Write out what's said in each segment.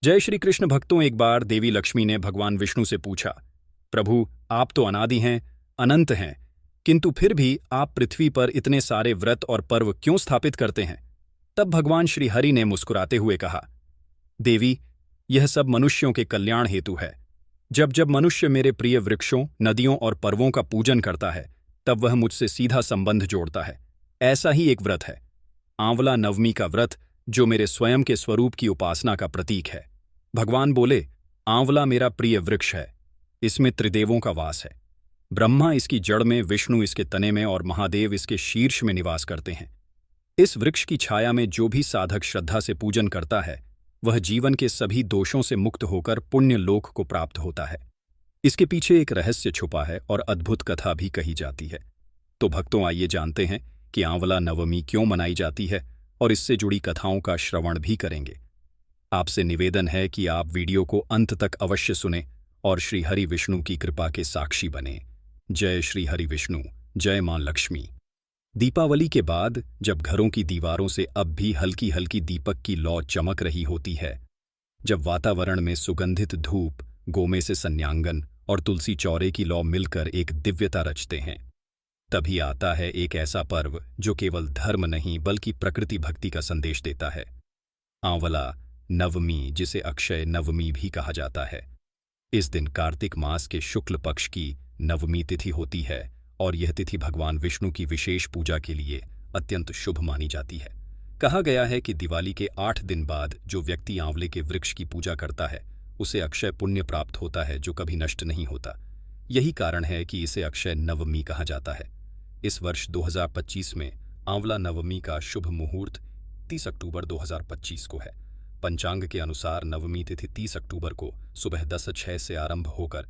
जय श्री कृष्ण भक्तों। एक बार देवी लक्ष्मी ने भगवान विष्णु से पूछा, प्रभु, आप तो अनादि हैं, अनंत हैं, किंतु फिर भी आप पृथ्वी पर इतने सारे व्रत और पर्व क्यों स्थापित करते हैं? तब भगवान श्री हरि ने मुस्कुराते हुए कहा, देवी, यह सब मनुष्यों के कल्याण हेतु है। जब जब मनुष्य मेरे प्रिय वृक्षों, नदियों और पर्वों का पूजन करता है, तब वह मुझसे सीधा संबंध जोड़ता है। ऐसा ही एक व्रत है आंवला नवमी का व्रत, जो मेरे स्वयं के स्वरूप की उपासना का प्रतीक है। भगवान बोले, आंवला मेरा प्रिय वृक्ष है, इसमें त्रिदेवों का वास है। ब्रह्मा इसकी जड़ में, विष्णु इसके तने में और महादेव इसके शीर्ष में निवास करते हैं। इस वृक्ष की छाया में जो भी साधक श्रद्धा से पूजन करता है, वह जीवन के सभी दोषों से मुक्त होकर पुण्य लोक को प्राप्त होता है। इसके पीछे एक रहस्य छुपा है और अद्भुत कथा भी कही जाती है। तो भक्तों, आइए जानते हैं कि आंवला नवमी क्यों मनाई जाती है और इससे जुड़ी कथाओं का श्रवण भी करेंगे। आपसे निवेदन है कि आप वीडियो को अंत तक अवश्य सुने और श्री हरि विष्णु की कृपा के साक्षी बने। जय श्री हरि विष्णु, जय मां लक्ष्मी। दीपावली के बाद जब घरों की दीवारों से अब भी हल्की हल्की दीपक की लौ चमक रही होती है, जब वातावरण में सुगंधित धूप, गोमे से संन्यांगन और तुलसी चौरे की लौ मिलकर एक दिव्यता रचते हैं, तभी आता है एक ऐसा पर्व जो केवल धर्म नहीं बल्कि प्रकृति भक्ति का संदेश देता है। आंवला नवमी, जिसे अक्षय नवमी भी कहा जाता है। इस दिन कार्तिक मास के शुक्ल पक्ष की नवमी तिथि होती है और यह तिथि भगवान विष्णु की विशेष पूजा के लिए अत्यंत शुभ मानी जाती है। कहा गया है कि दिवाली के 8 दिन बाद जो व्यक्ति आंवले के वृक्ष की पूजा करता है, उसे अक्षय पुण्य प्राप्त होता है जो कभी नष्ट नहीं होता। यही कारण है कि इसे अक्षय नवमी कहा जाता है। इस वर्ष 2025 में आंवला नवमी का शुभ मुहूर्त 30 अक्टूबर 2025 को है। पंचांग के अनुसार नवमी तिथि 30 अक्टूबर को सुबह 10:06 से आरंभ होकर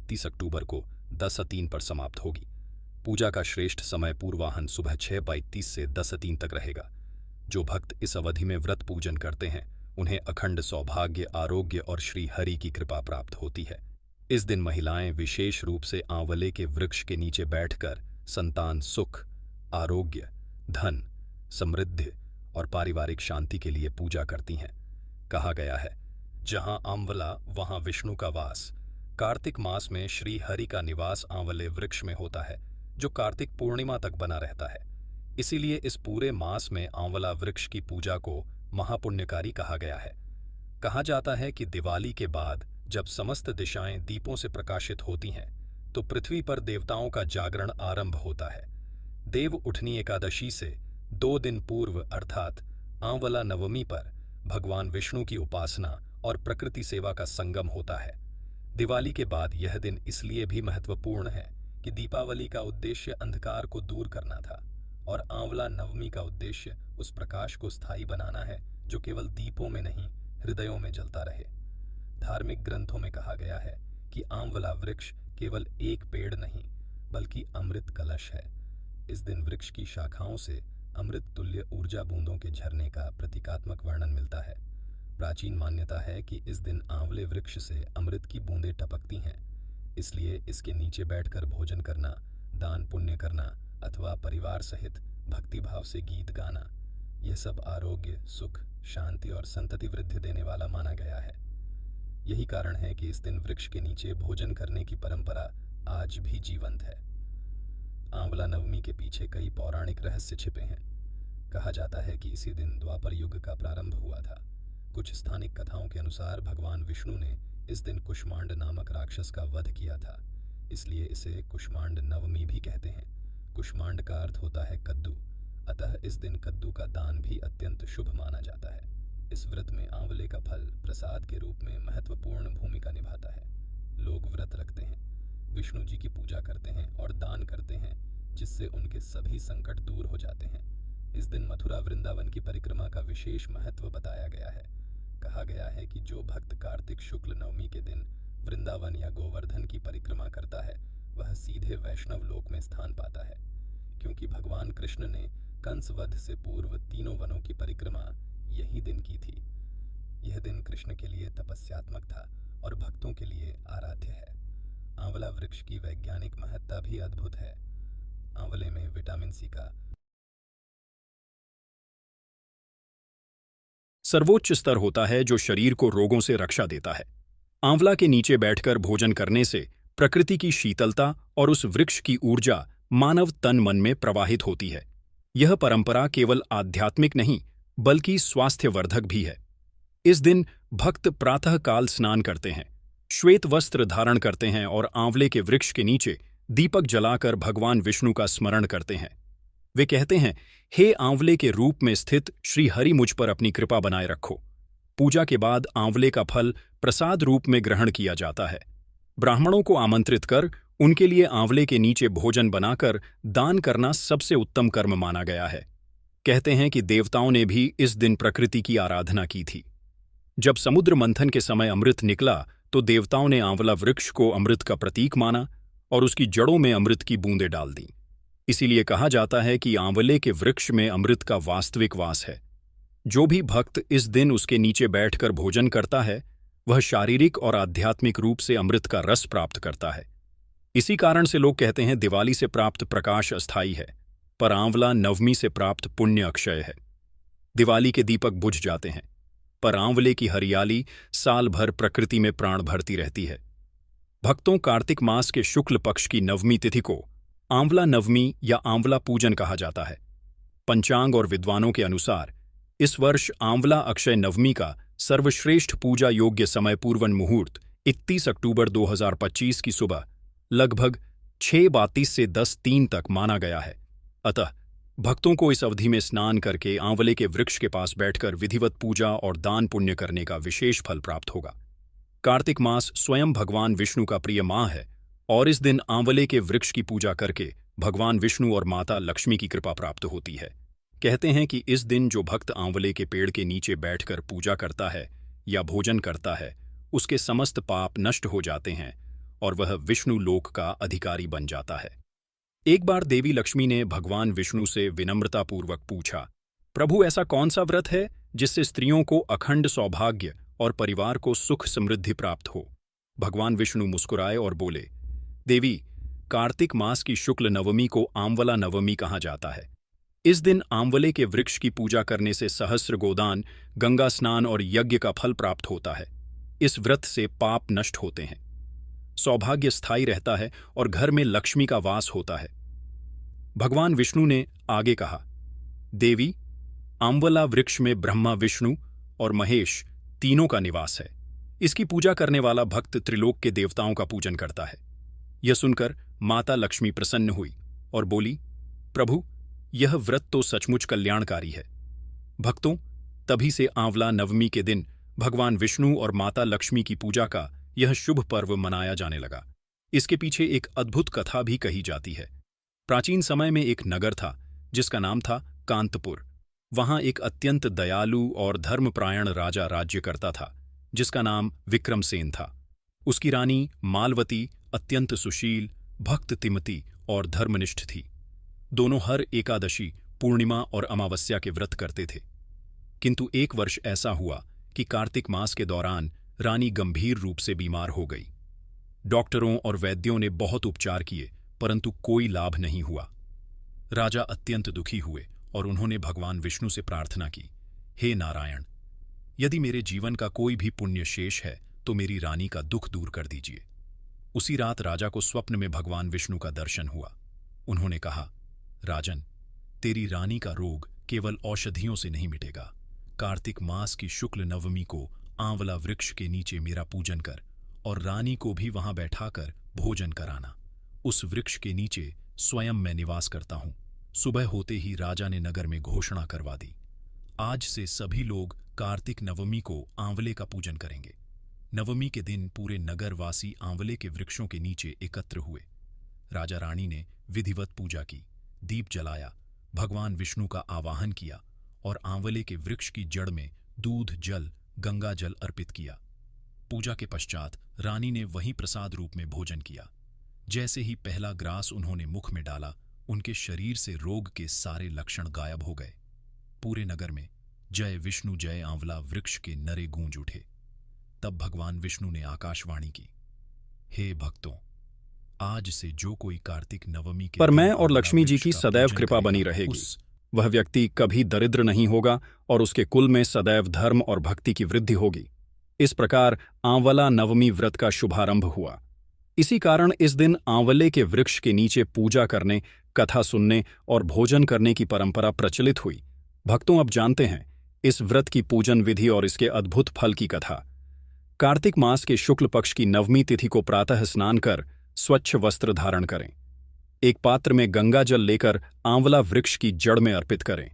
30 अक्टूबर को 10:03 पर समाप्त होगी। पूजा का श्रेष्ठ समय पूर्वाहन सुबह 6:32 से 10:03 तक रहेगा। जो भक्त इस अवधि में व्रत पूजन करते हैं, उन्हें अखंड सौभाग्य, आरोग्य और श्री हरि की कृपा प्राप्त होती है। इस दिन महिलाएं विशेष रूप से आंवले के वृक्ष के नीचे बैठकर संतान सुख, आरोग्य, धन, समृद्धि और पारिवारिक शांति के लिए पूजा करती हैं। कहा गया है, जहां आंवला वहां विष्णु का वास। कार्तिक मास में श्री हरि का निवास आंवले वृक्ष में होता है, जो कार्तिक पूर्णिमा तक बना रहता है। इसीलिए इस पूरे मास में आंवला वृक्ष की पूजा को महापुण्यकारी कहा गया है। कहा जाता है कि दिवाली के बाद जब समस्त दिशाएं दीपों से प्रकाशित होती हैं, तो पृथ्वी पर देवताओं का जागरण आरंभ होता है। देव उठनी एकादशी से 2 दिन पूर्व अर्थात आंवला नवमी पर भगवान विष्णु की उपासना और प्रकृति सेवा का संगम होता है। दिवाली के बाद यह दिन इसलिए भी महत्वपूर्ण है कि दीपावली का उद्देश्य अंधकार को दूर करना था और आंवला नवमी का उद्देश्य उस प्रकाश को स्थायी बनाना है जो केवल दीपों में नहीं, हृदयों में जलता रहे। धार्मिक ग्रंथों में कहा गया है कि आंवला वृक्ष केवल एक पेड़ नहीं बल्कि अमृत कलश है। इस दिन वृक्ष की शाखाओं से अमृत तुल्य ऊर्जा बूंदों के झरने का प्रतीकात्मक वर्णन मिलता है। प्राचीन मान्यता है कि इस दिन आंवले वृक्ष से अमृत की बूंदें टपकती हैं, इसलिए इसके नीचे बैठकर भोजन करना, दान पुण्य करना अथवा परिवार सहित भक्तिभाव से गीत गाना, यह सब आरोग्य, सुख, शांति और संतति वृद्धि देने वाला माना गया है। यही कारण है कि इस दिन वृक्ष के नीचे भोजन करने की परंपरा आज भी जीवंत है। आंवला नवमी के पीछे कई पौराणिक रहस्य छिपे हैं। कहा जाता है कि इसी दिन द्वापर युग का प्रारंभ हुआ था। कुछ स्थानिक कथाओं के अनुसार भगवान विष्णु ने इस दिन कुष्मांड नामक राक्षस का वध किया था, इसलिए इसे कुष्मांड नवमी भी कहते हैं। कुष्मांड का अर्थ होता है कद्दू, अतः इस दिन कद्दू का दान भी अत्यंत शुभ माना जाता है। इस व्रत में आंवले का फल प्रसाद के रूप में महत्वपूर्ण भूमिका निभाता है। लोग व्रत रखते हैं, विष्णु जी की पूजा करते हैं और दान करते हैं, जिससे उनके सभी संकट दूर हो जाते हैं। इस दिन मथुरा वृंदावन की परिक्रमा का विशेष महत्व बताया गया है। कहा गया है कि जो भक्त कार्तिक शुक्ल नवमी के दिन वृंदावन या गोवर्धन की परिक्रमा करता है, वह सीधे वैष्णव लोक में स्थान पाता है। क्योंकि भगवान कृष्ण ने कंस वध से पूर्व तीनों वनों की परिक्रमा यही दिन की थी। यह दिन कृष्ण के लिए तपस्यात्मक था और भक्तों के लिए आराध्य है। आंवला वृक्ष की वैज्ञानिक महत्ता भी अद्भुत है। आंवले में विटामिन सी का सर्वोच्च स्तर होता है जो शरीर को रोगों से रक्षा देता है। आंवला के नीचे बैठकर भोजन करने से प्रकृति की शीतलता और उस वृक्ष की ऊर्जा मानव तन मन में प्रवाहित होती है। यह परंपरा केवल आध्यात्मिक नहीं बल्कि स्वास्थ्यवर्धक भी है। इस दिन भक्त प्रातःकाल स्नान करते हैं, श्वेत वस्त्र धारण करते हैं और आंवले के वृक्ष के नीचे दीपक जलाकर भगवान विष्णु का स्मरण करते हैं। वे कहते हैं, हे आंवले के रूप में स्थित श्री हरि, मुझ पर अपनी कृपा बनाए रखो। पूजा के बाद आंवले का फल प्रसाद रूप में ग्रहण किया जाता है। ब्राह्मणों को आमंत्रित कर उनके लिए आंवले के नीचे भोजन बनाकर दान करना सबसे उत्तम कर्म माना गया है। कहते हैं कि देवताओं ने भी इस दिन प्रकृति की आराधना की थी। जब समुद्र मंथन के समय अमृत निकला तो देवताओं ने आंवला वृक्ष को अमृत का प्रतीक माना और उसकी जड़ों में अमृत की बूंदें डाल दी। इसीलिए कहा जाता है कि आंवले के वृक्ष में अमृत का वास्तविक वास है। जो भी भक्त इस दिन उसके नीचे बैठकर भोजन करता है वह शारीरिक और आध्यात्मिक रूप से अमृत का रस प्राप्त करता है। इसी कारण से लोग कहते हैं दिवाली से प्राप्त प्रकाश अस्थायी है, पर आंवला नवमी से प्राप्त पुण्य अक्षय है। दिवाली के दीपक बुझ जाते हैं, पर आंवले की हरियाली साल भर प्रकृति में प्राण भरती रहती है। भक्तों, कार्तिक मास के शुक्ल पक्ष की नवमी तिथि को आंवला नवमी या आंवला पूजन कहा जाता है। पंचांग और विद्वानों के अनुसार इस वर्ष आंवला अक्षय नवमी का सर्वश्रेष्ठ पूजा योग्य समय पूर्वन मुहूर्त 31 अक्टूबर 2025 की सुबह लगभग 6:32 से 10:03 तक माना गया है। अतः भक्तों को इस अवधि में स्नान करके आंवले के वृक्ष के पास बैठकर विधिवत पूजा और दान पुण्य करने का विशेष फल प्राप्त होगा। कार्तिक मास स्वयं भगवान विष्णु का प्रिय माह है और इस दिन आंवले के वृक्ष की पूजा करके भगवान विष्णु और माता लक्ष्मी की कृपा प्राप्त होती है। कहते हैं कि इस दिन जो भक्त आंवले के पेड़ के नीचे बैठकर पूजा करता है या भोजन करता है उसके समस्त पाप नष्ट हो जाते हैं और वह विष्णु लोक का अधिकारी बन जाता है। एक बार देवी लक्ष्मी ने भगवान विष्णु से विनम्रतापूर्वक पूछा, प्रभु, ऐसा कौन सा व्रत है जिससे स्त्रियों को अखंड सौभाग्य और परिवार को सुख समृद्धि प्राप्त हो? भगवान विष्णु मुस्कुराए और बोले, देवी, कार्तिक मास की शुक्ल नवमी को आंवला नवमी कहा जाता है। इस दिन आंवले के वृक्ष की पूजा करने से सहस्र गोदान, गंगा स्नान और यज्ञ का फल प्राप्त होता है। इस व्रत से पाप नष्ट होते हैं, सौभाग्य स्थायी रहता है और घर में लक्ष्मी का वास होता है। भगवान विष्णु ने आगे कहा, देवी, आंवला वृक्ष में ब्रह्मा, विष्णु और महेश तीनों का निवास है। इसकी पूजा करने वाला भक्त त्रिलोक के देवताओं का पूजन करता है। यह सुनकर माता लक्ष्मी प्रसन्न हुई और बोली, प्रभु, यह व्रत तो सचमुच कल्याणकारी है। भक्तों, तभी से आंवला नवमी के दिन भगवान विष्णु और माता लक्ष्मी की पूजा का यह शुभ पर्व मनाया जाने लगा। इसके पीछे एक अद्भुत कथा भी कही जाती है। प्राचीन समय में एक नगर था जिसका नाम था कांतपुर। वहां एक अत्यंत दयालु और धर्मपरायण राजा राज्य करता था जिसका नाम विक्रमसेन था। उसकी रानी मालवती अत्यंत सुशील, भक्त तिमती और धर्मनिष्ठ थी। दोनों हर एकादशी, पूर्णिमा और अमावस्या के व्रत करते थे। किंतु एक वर्ष ऐसा हुआ कि कार्तिक मास के दौरान रानी गंभीर रूप से बीमार हो गई। डॉक्टरों और वैद्यों ने बहुत उपचार किए परंतु कोई लाभ नहीं हुआ। राजा अत्यंत दुखी हुए और उन्होंने भगवान विष्णु से प्रार्थना की, हे नारायण, यदि मेरे जीवन का कोई भी पुण्य शेष है तो मेरी रानी का दुख दूर कर दीजिए। उसी रात राजा को स्वप्न में भगवान विष्णु का दर्शन हुआ। उन्होंने कहा, राजन, तेरी रानी का रोग केवल औषधियों से नहीं मिटेगा। कार्तिक मास की शुक्ल नवमी को आंवला वृक्ष के नीचे मेरा पूजन कर और रानी को भी वहां बैठाकर भोजन कराना। उस वृक्ष के नीचे स्वयं मैं निवास करता हूं। सुबह होते ही राजा ने नगर में घोषणा करवा दी, आज से सभी लोग कार्तिक नवमी को आंवले का पूजन करेंगे। नवमी के दिन पूरे नगरवासी आंवले के वृक्षों के नीचे एकत्र हुए। राजा रानी ने विधिवत पूजा की, दीप जलाया, भगवान विष्णु का आवाहन किया और आंवले के वृक्ष की जड़ में दूध, जल, गंगा जल अर्पित किया। पूजा के पश्चात रानी ने वहीं प्रसाद रूप में भोजन किया। जैसे ही पहला ग्रास उन्होंने मुख में डाला, उनके शरीर से रोग के सारे लक्षण गायब हो गए। पूरे नगर में जय विष्णु जय आंवला वृक्ष के नरे गूंज उठे। तब भगवान विष्णु ने आकाशवाणी की, हे भक्तों, आज से जो कोई कार्तिक नवमी के पर दिन मैं और आंवला लक्ष्मी जी वृक्ष की का सदैव पूजन कृपा बनी करेगा, रहेगी। उस वह व्यक्ति कभी दरिद्र नहीं होगा और उसके कुल में सदैव धर्म और भक्ति की वृद्धि होगी। इस प्रकार आंवला नवमी व्रत का शुभारंभ हुआ। इसी कारण इस दिन आंवले के वृक्ष के नीचे पूजा करने, कथा सुनने और भोजन करने की परंपरा प्रचलित हुई। भक्तों, अब जानते हैं इस व्रत की पूजन विधि और इसके अद्भुत फल की कथा। कार्तिक मास के शुक्ल पक्ष की नवमी तिथि को प्रातः स्नान कर स्वच्छ वस्त्र धारण करें। एक पात्र में गंगा जल लेकर आंवला वृक्ष की जड़ में अर्पित करें।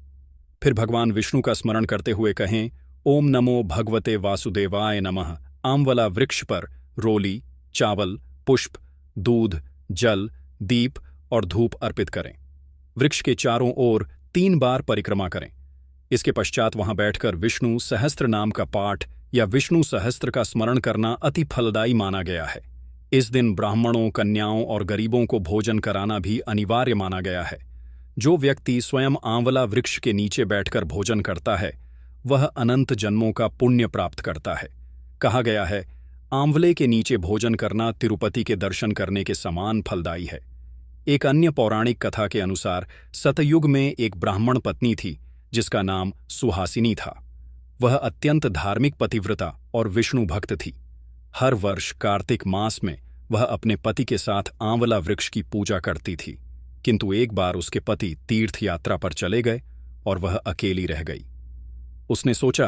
फिर भगवान विष्णु का स्मरण करते हुए कहें, ओम नमो भगवते वासुदेवाय नमः। आंवला वृक्ष पर रोली, चावल, पुष्प, दूध, जल, दीप और धूप अर्पित करें। वृक्ष के चारों ओर 3 बार परिक्रमा करें। इसके पश्चात वहां बैठकर विष्णु सहस्त्र नाम का पाठ या विष्णु सहस्त्र का स्मरण करना अति फलदायी माना गया है। इस दिन ब्राह्मणों, कन्याओं और गरीबों को भोजन कराना भी अनिवार्य माना गया है। जो व्यक्ति स्वयं आंवला वृक्ष के नीचे बैठकर भोजन करता है, वह अनंत जन्मों का पुण्य प्राप्त करता है। कहा गया है, आंवले के नीचे भोजन करना तिरुपति के दर्शन करने के समान फलदायी है। एक अन्य पौराणिक कथा के अनुसार सतयुग में एक ब्राह्मण पत्नी थी जिसका नाम सुहासिनी था। वह अत्यंत धार्मिक पतिव्रता और विष्णु भक्त थी। हर वर्ष कार्तिक मास में वह अपने पति के साथ आंवला वृक्ष की पूजा करती थी, किंतु एक बार उसके पति तीर्थ यात्रा पर चले गए और वह अकेली रह गई। उसने सोचा,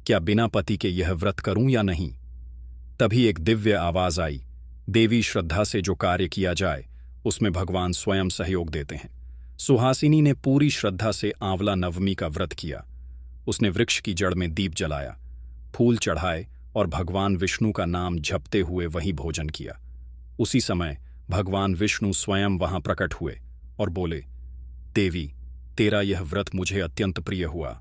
क्या बिना पति के यह व्रत करूं या नहीं। तभी एक दिव्य आवाज आई, देवी श्रद्धा से जो कार्य किया जाए उसमें भगवान स्वयं सहयोग देते हैं। सुहासिनी ने पूरी श्रद्धा से आंवला नवमी का व्रत किया। उसने वृक्ष की जड़ में दीप जलाया, फूल चढ़ाए और भगवान विष्णु का नाम जपते हुए वहीं भोजन किया। उसी समय भगवान विष्णु स्वयं वहां प्रकट हुए और बोले, देवी, तेरा यह व्रत मुझे अत्यंत प्रिय हुआ।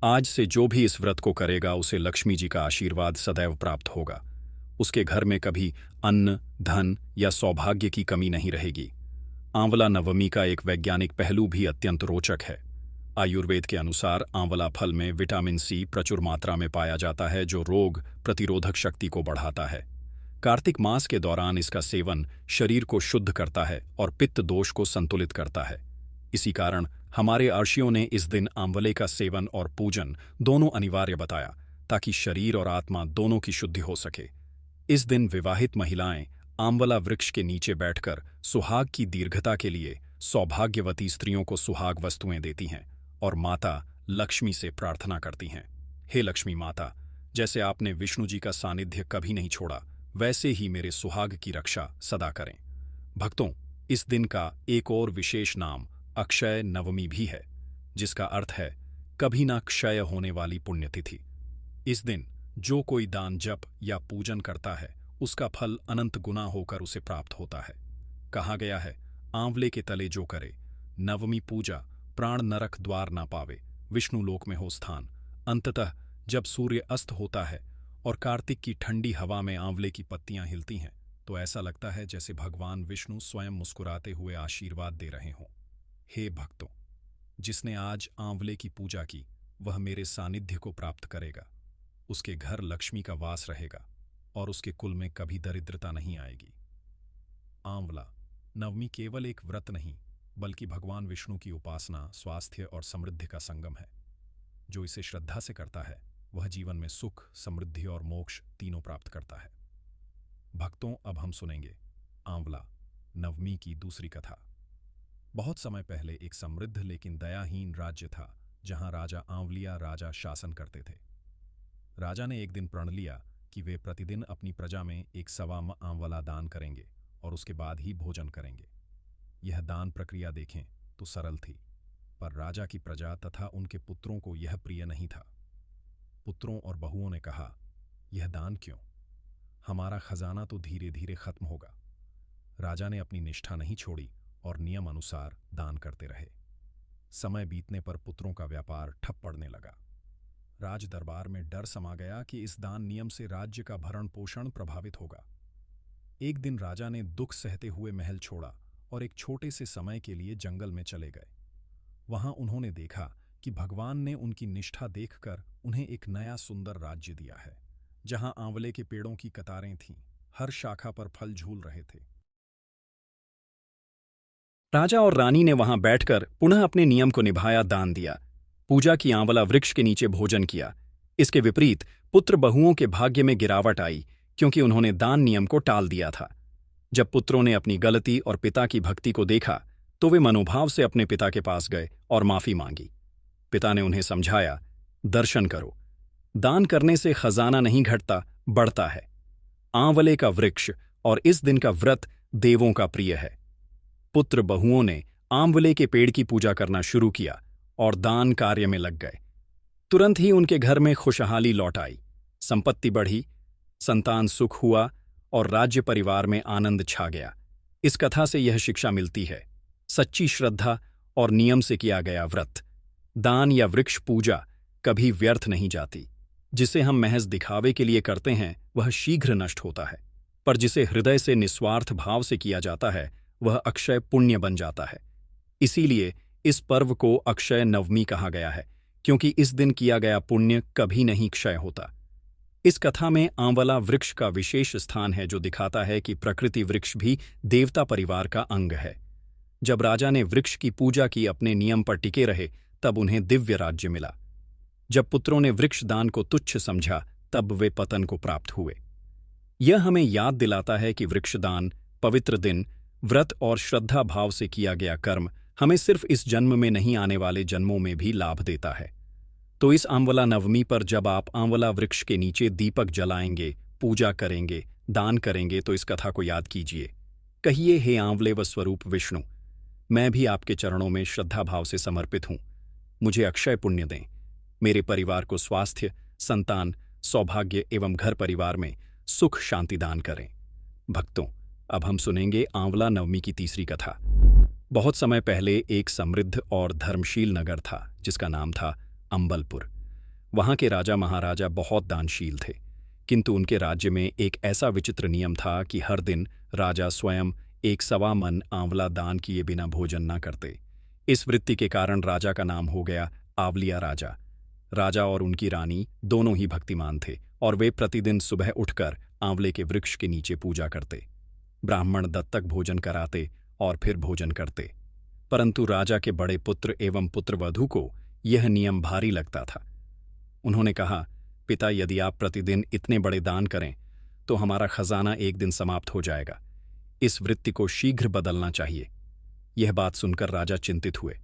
आज से जो भी इस व्रत को करेगा उसे लक्ष्मी जी का आशीर्वाद सदैव प्राप्त होगा। उसके घर में कभी अन्न, धन या सौभाग्य की कमी नहीं रहेगी। आंवला नवमी का एक वैज्ञानिक पहलू भी अत्यंत रोचक है। आयुर्वेद के अनुसार आंवला फल में विटामिन सी प्रचुर मात्रा में पाया जाता है, जो रोग प्रतिरोधक शक्ति को बढ़ाता है। कार्तिक मास के दौरान इसका सेवन शरीर को शुद्ध करता है और पित्त दोष को संतुलित करता है। इसी कारण हमारे ऋषियों ने इस दिन आंवले का सेवन और पूजन दोनों अनिवार्य बताया, ताकि शरीर और आत्मा दोनों की शुद्धि हो सके। इस दिन विवाहित महिलाएं आंवला वृक्ष के नीचे बैठकर सुहाग की दीर्घता के लिए सौभाग्यवती स्त्रियों को सुहाग वस्तुएं देती हैं और माता लक्ष्मी से प्रार्थना करती हैं, हे लक्ष्मी माता, जैसे आपने विष्णु जी का सानिध्य कभी नहीं छोड़ा, वैसे ही मेरे सुहाग की रक्षा सदा करें। भक्तों, इस दिन का एक और विशेष नाम अक्षय नवमी भी है, जिसका अर्थ है कभी ना क्षय होने वाली पुण्यतिथि। इस दिन जो कोई दान, जप या पूजन करता है, उसका फल अनंत गुना होकर उसे प्राप्त होता है। कहा गया है, आंवले के तले जो करे नवमी पूजा, प्राण नरक द्वार ना पावे, विष्णु लोक में हो स्थान। अंततः जब सूर्य अस्त होता है और कार्तिक की ठंडी हवा में आंवले की पत्तियां हिलती हैं, तो ऐसा लगता है जैसे भगवान विष्णु स्वयं मुस्कुराते हुए आशीर्वाद दे रहे हों। हे भक्तों, जिसने आज आंवले की पूजा की, वह मेरे सानिध्य को प्राप्त करेगा। उसके घर लक्ष्मी का वास रहेगा और उसके कुल में कभी दरिद्रता नहीं आएगी। आंवला नवमी केवल एक व्रत नहीं, बल्कि भगवान विष्णु की उपासना, स्वास्थ्य और समृद्धि का संगम है। जो इसे श्रद्धा से करता है, वह जीवन में सुख, समृद्धि और मोक्ष तीनों प्राप्त करता है। भक्तों, अब हम सुनेंगे आंवला नवमी की दूसरी कथा। बहुत समय पहले एक समृद्ध लेकिन दयाहीन राज्य था, जहां राजा आंवलिया राजा शासन करते थे। राजा ने एक दिन प्रण लिया कि वे प्रतिदिन अपनी प्रजा में एक सवा आंवला दान करेंगे और उसके बाद ही भोजन करेंगे। यह दान प्रक्रिया देखें तो सरल थी, पर राजा की प्रजा तथा उनके पुत्रों को यह प्रिय नहीं था। पुत्रों और बहुओं ने कहा, यह दान क्यों? हमारा खजाना तो धीरे धीरे खत्म होगा। राजा ने अपनी निष्ठा नहीं छोड़ी और नियम अनुसार दान करते रहे। समय बीतने पर पुत्रों का व्यापार ठप पड़ने लगा। राज दरबार में डर समा गया कि इस दान नियम से राज्य का भरण पोषण प्रभावित होगा। एक दिन राजा ने दुख सहते हुए महल छोड़ा और एक छोटे से समय के लिए जंगल में चले गए। वहां उन्होंने देखा कि भगवान ने उनकी निष्ठा देखकर उन्हें एक नया सुंदर राज्य दिया है, जहां आंवले के पेड़ों की कतारें थीं, हर शाखा पर फल झूल रहे थे। राजा और रानी ने वहां बैठकर पुनः अपने नियम को निभाया, दान दिया, पूजा की, आंवला वृक्ष के नीचे भोजन किया। इसके विपरीत पुत्र बहुओं के भाग्य में गिरावट आई, क्योंकि उन्होंने दान नियम को टाल दिया था। जब पुत्रों ने अपनी गलती और पिता की भक्ति को देखा तो वे मनोभाव से अपने पिता के पास गए और माफी मांगी। पिता ने उन्हें समझाया, दर्शन करो, दान करने से खजाना नहीं घटता, बढ़ता है। आंवले का वृक्ष और इस दिन का व्रत देवों का प्रिय है। पुत्र बहुओं ने आंवले के पेड़ की पूजा करना शुरू किया और दान कार्य में लग गए। तुरंत ही उनके घर में खुशहाली लौट आई, संपत्ति बढ़ी, संतान सुख हुआ और राज्य परिवार में आनंद छा गया। इस कथा से यह शिक्षा मिलती है, सच्ची श्रद्धा और नियम से किया गया व्रत, दान या वृक्ष पूजा कभी व्यर्थ नहीं जाती। जिसे हम महज दिखावे के लिए करते हैं वह शीघ्र नष्ट होता है, पर जिसे हृदय से निस्वार्थ भाव से किया जाता है वह अक्षय पुण्य बन जाता है। इसीलिए इस पर्व को अक्षय नवमी कहा गया है, क्योंकि इस दिन किया गया पुण्य कभी नहीं क्षय होता। इस कथा में आंवला वृक्ष का विशेष स्थान है, जो दिखाता है कि प्रकृति वृक्ष भी देवता परिवार का अंग है। जब राजा ने वृक्ष की पूजा की, अपने नियम पर टिके रहे, तब उन्हें दिव्य राज्य मिला। जब पुत्रों ने वृक्ष दान को तुच्छ समझा, तब वे पतन को प्राप्त हुए। यह हमें याद दिलाता है कि वृक्षदान, पवित्र दिन, व्रत और श्रद्धा भाव से किया गया कर्म हमें सिर्फ इस जन्म में नहीं, आने वाले जन्मों में भी लाभ देता है। तो इस आंवला नवमी पर जब आप आंवला वृक्ष के नीचे दीपक जलाएंगे, पूजा करेंगे, दान करेंगे, तो इस कथा को याद कीजिए। कहिए, हे आंवले व स्वरूप विष्णु, मैं भी आपके चरणों में श्रद्धा भाव से समर्पित हूं। मुझे अक्षय पुण्य दें, मेरे परिवार को स्वास्थ्य, संतान, सौभाग्य एवं घर परिवार में सुख शांति दान करें। भक्तों, अब हम सुनेंगे आंवला नवमी की तीसरी कथा। बहुत समय पहले एक समृद्ध और धर्मशील नगर था, जिसका नाम था अंबलपुर। वहां के राजा महाराजा बहुत दानशील थे, किंतु उनके राज्य में एक ऐसा विचित्र नियम था कि हर दिन राजा स्वयं 1.25 मन आंवला दान किए बिना भोजन न करते। इस वृत्ति के कारण राजा का नाम हो गया आंवलिया राजा। राजा और उनकी रानी दोनों ही भक्तिमान थे और वे प्रतिदिन सुबह उठकर आंवले के वृक्ष के नीचे पूजा करते। ब्राह्मण दत्तक भोजन कराते और फिर भोजन करते। परंतु राजा के बड़े पुत्र एवं पुत्रवधू को यह नियम भारी लगता था। उन्होंने कहा, पिता, यदि आप प्रतिदिन इतने बड़े दान करें तो हमारा खजाना एक दिन समाप्त हो जाएगा। इस वृत्ति को शीघ्र बदलना चाहिए। यह बात सुनकर राजा चिंतित हुए।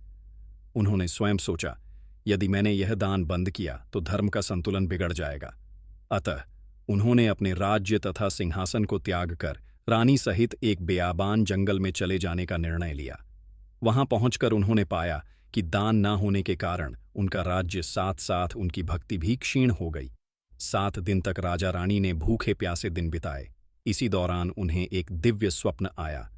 उन्होंने स्वयं सोचा, यदि मैंने यह दान बंद किया तो धर्म का संतुलन बिगड़ जाएगा। अतः उन्होंने अपने राज्य तथा सिंहासन को त्याग कर रानी सहित एक बेआबान जंगल में चले जाने का निर्णय लिया। वहां पहुंचकर उन्होंने पाया कि दान न होने के कारण उनका राज्य, साथ साथ उनकी भक्ति भी क्षीण हो गई। 7 दिन तक राजा रानी ने भूखे प्यासे दिन बिताए। इसी दौरान उन्हें एक दिव्य स्वप्न आया।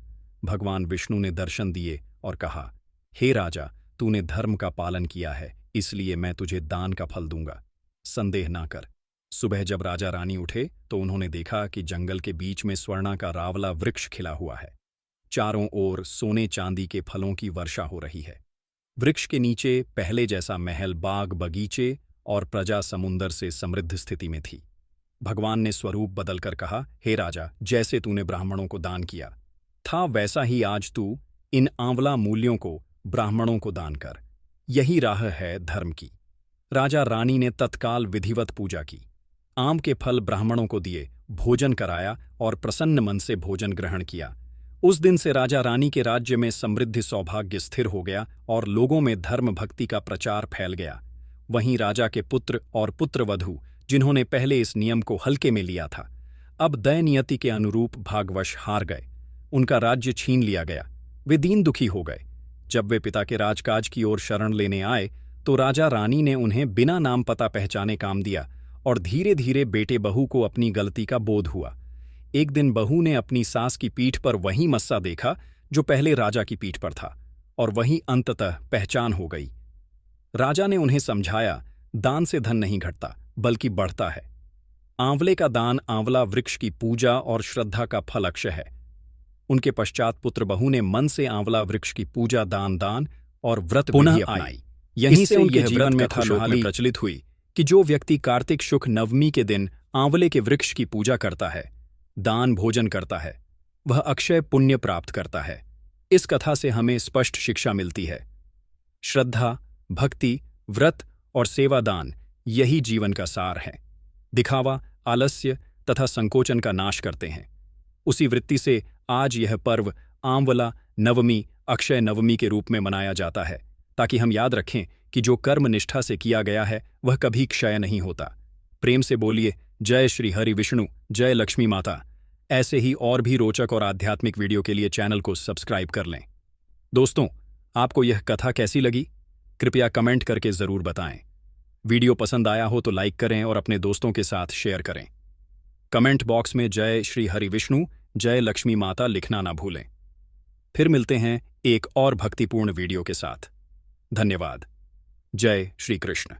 भगवान विष्णु ने दर्शन दिए और कहा, हे राजा, तूने धर्म का पालन किया है, इसलिए मैं तुझे दान का फल दूंगा, संदेह ना कर। सुबह जब राजा रानी उठे तो उन्होंने देखा कि जंगल के बीच में स्वर्ण का रावला वृक्ष खिला हुआ है। चारों ओर सोने चांदी के फलों की वर्षा हो रही है। वृक्ष के नीचे पहले जैसा महल, बाग, बगीचे और प्रजा समुंदर से समृद्ध स्थिति में थी। भगवान ने स्वरूप बदलकर कहा, हे राजा, जैसे तूने ब्राह्मणों को दान किया था, वैसा ही आज तू इन आंवला मूल्यों को ब्राह्मणों को दान कर। यही राह है धर्म की। राजा रानी ने तत्काल विधिवत पूजा की, आम के फल ब्राह्मणों को दिए, भोजन कराया और प्रसन्न मन से भोजन ग्रहण किया। उस दिन से राजा रानी के राज्य में समृद्धि, सौभाग्य स्थिर हो गया और लोगों में धर्म भक्ति का प्रचार फैल गया। वहीं राजा के पुत्र और पुत्रवधू, जिन्होंने पहले इस नियम को हल्के में लिया था, अब दयनीयति के अनुरूप भाग्यवश हार गए। उनका राज्य छीन लिया गया। वे दीन दुखी हो गए। जब वे पिता के राजकाज की ओर शरण लेने आए तो राजा रानी ने उन्हें बिना नाम पता पहचाने काम दिया और धीरे धीरे बेटे बहू को अपनी गलती का बोध हुआ। एक दिन बहू ने अपनी सास की पीठ पर वही मस्सा देखा जो पहले राजा की पीठ पर था, और वही अंततः पहचान हो गई। राजा ने उन्हें समझाया, दान से धन नहीं घटता बल्कि बढ़ता है। आंवले का दान, आंवला वृक्ष की पूजा और श्रद्धा का फल अक्षय है। उनके पश्चात पुत्र बहू ने मन से आंवला वृक्ष की पूजा, दान और व्रत पुनः अपनाई। यहीं से उनके जीवन में खुशहाली प्रचलित हुई कि जो व्यक्ति कार्तिक शुक्ल नवमी के दिन आंवले के वृक्ष की पूजा करता है, दान भोजन करता है, वह अक्षय पुण्य प्राप्त करता है। इस कथा से हमें स्पष्ट शिक्षा मिलती है। श्रद्धा, भक्ति, व्रत और सेवादान यही जीवन का सार है। दिखावा, आलस्य तथा संकोचन का नाश करते हैं। उसी वृत्ति से आज यह पर्व आंवला नवमी, अक्षय नवमी के रूप में मनाया जाता है, ताकि हम याद रखें कि जो कर्म निष्ठा से किया गया है वह कभी क्षय नहीं होता। प्रेम से बोलिए जय श्री हरि विष्णु, जय लक्ष्मी माता। ऐसे ही और भी रोचक और आध्यात्मिक वीडियो के लिए चैनल को सब्सक्राइब कर लें। दोस्तों, आपको यह कथा कैसी लगी? कृपया कमेंट करके जरूर बताएं। वीडियो पसंद आया हो तो लाइक करें और अपने दोस्तों के साथ शेयर करें। कमेंट बॉक्स में जय श्री हरि विष्णु, जय लक्ष्मी माता लिखना ना भूलें। फिर मिलते हैं एक और भक्तिपूर्ण वीडियो के साथ। धन्यवाद। जय श्री कृष्ण।